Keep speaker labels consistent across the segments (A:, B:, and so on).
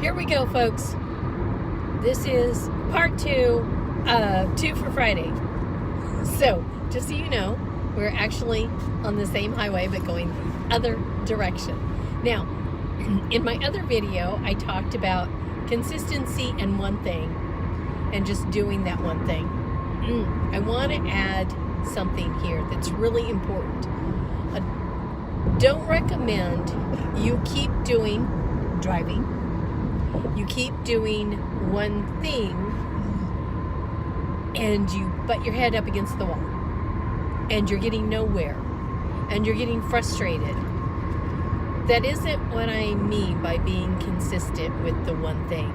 A: Here we go, folks. This is part 2 of 2 for Friday. So, just so you know, we're actually on the same highway but going the other direction. Now, in my other video, I talked about consistency and one thing and just doing that one thing. I want to add something here that's really important. Don't recommend you keep doing driving. You keep doing one thing and you butt your head up against the wall and you're getting nowhere and you're getting frustrated. That isn't what I mean by being consistent with the one thing.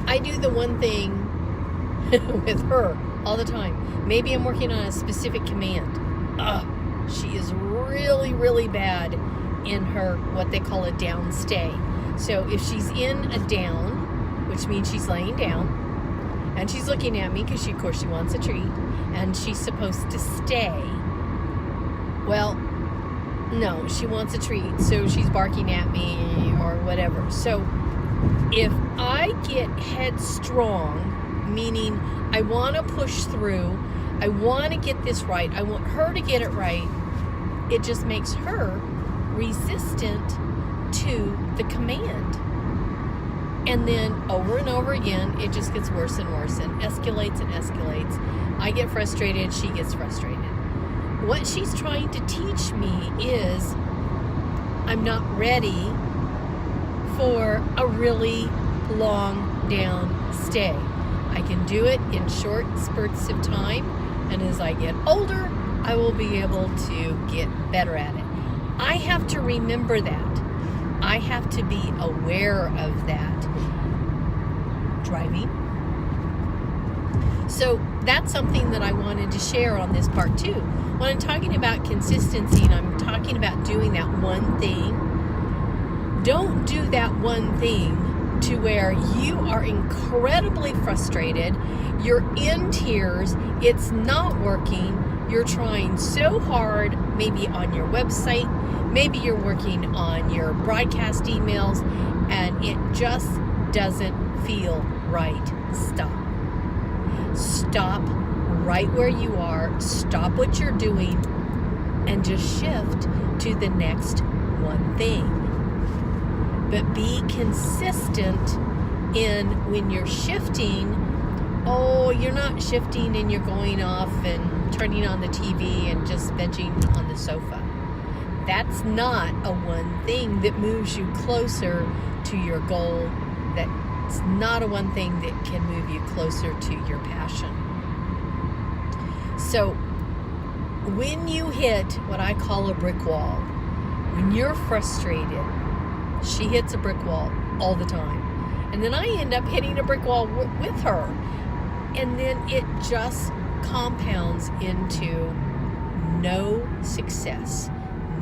A: I do the one thing with her all the time. Maybe I'm working on a specific command. She is really, really bad in her, what they call a down stay. So if she's in a down, which means she's laying down, and she's looking at me because of course she wants a treat, and she's supposed to stay. Well, no, she wants a treat, so she's barking at me or whatever. So if I get headstrong, meaning I want to push through, I want to get this right, I want her to get it right, it just makes her resistant to the command. And then over and over again, it just gets worse and worse and escalates and escalates. I get frustrated, she gets frustrated. What she's trying to teach me is I'm not ready for a really long down stay. I can do it in short spurts of time, and as I get older, I will be able to get better at it. I have to remember that. I have to be aware of that. Driving. So that's something that I wanted to share on this part 2. When I'm talking about consistency and I'm talking about doing that one thing, don't do that one thing to where you are incredibly frustrated, you're in tears, it's not working, you're trying so hard, maybe on your website, maybe you're working on your broadcast emails, and it just doesn't feel right. Stop. Stop right where you are. Stop what you're doing and just shift to the next one thing. But be consistent in when you're shifting. You're not shifting and you're going off and turning on the TV and just vegging on the sofa. That's not a one thing that moves you closer to your goal. That's not a one thing that can move you closer to your passion. So when you hit what I call a brick wall, when you're frustrated, she hits a brick wall all the time. And then I end up hitting a brick wall with her. And then it just compounds into no success,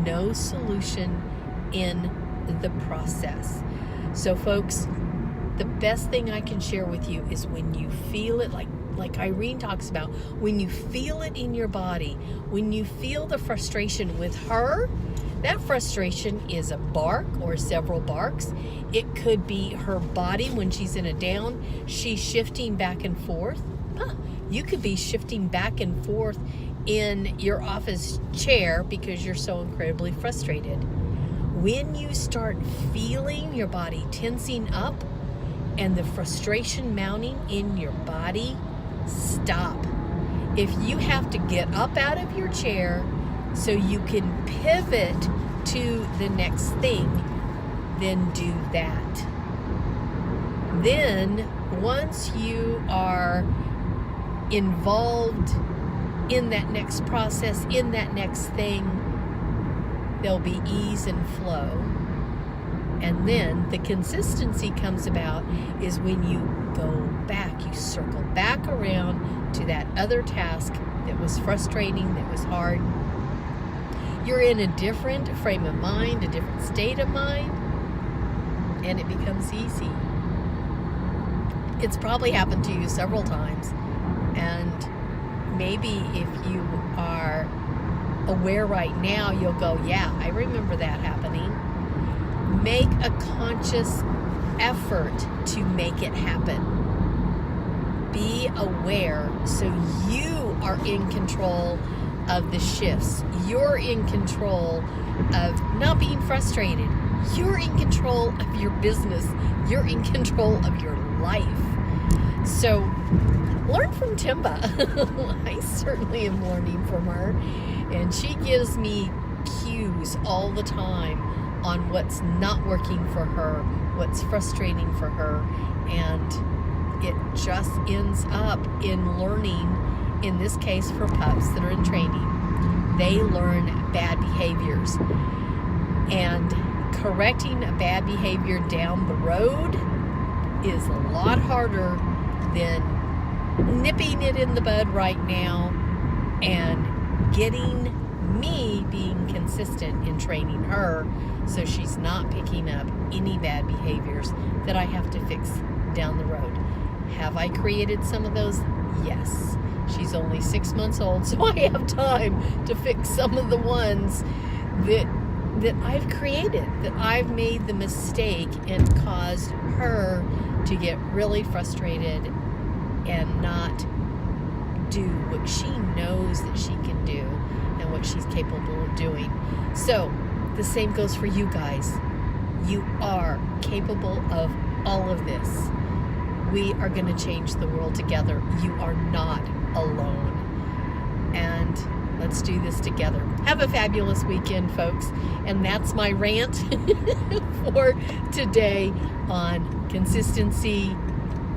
A: no solution in the process. So folks, the best thing I can share with you is when you feel it, like Irene talks about, when you feel it in your body, when you feel the frustration with her, that frustration is a bark or several barks. It could be her body when she's in a down, she's shifting back and forth. You could be shifting back and forth in your office chair because you're so incredibly frustrated. When you start feeling your body tensing up and the frustration mounting in your body, stop. If you have to get up out of your chair so you can pivot to the next thing, then do that. Then, once you are involved in that next process, in that next thing, there'll be ease and flow. And then the consistency comes about is when you go back, you circle back around to that other task that was frustrating, that was hard. You're in a different frame of mind, a different state of mind, and it becomes easy. It's probably happened to you several times, and maybe if you are aware right now, you'll go, yeah, I remember that happening. make a conscious effort to make it happen. Be aware so you are in control of the shifts. You're in control of not being frustrated. You're in control of your business. You're in control of your life. So learn from Timba. I certainly am learning from her. And she gives me cues all the time on what's not working for her, what's frustrating for her. And it just ends up in learning, in this case for pups that are in training, they learn bad behaviors. And correcting a bad behavior down the road is a lot harder than nipping it in the bud right now and getting me being consistent in training her so she's not picking up any bad behaviors that I have to fix down the road. Have I created some of those? Yes. She's only 6 months old, so I have time to fix some of the ones that I've created, that I've made the mistake and caused her to get really frustrated and not do what she knows that she can do and what she's capable of doing. So the same goes for you guys. You are capable of all of this. We are going to change the world together. You are not alone. And let's do this together. Have a fabulous weekend, folks. And that's my rant for today on consistency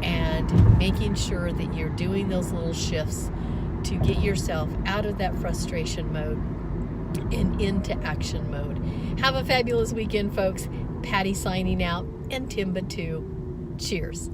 A: and making sure that you're doing those little shifts to get yourself out of that frustration mode and into action mode. Have a fabulous weekend, folks. Patty signing out, and Timba too. Cheers.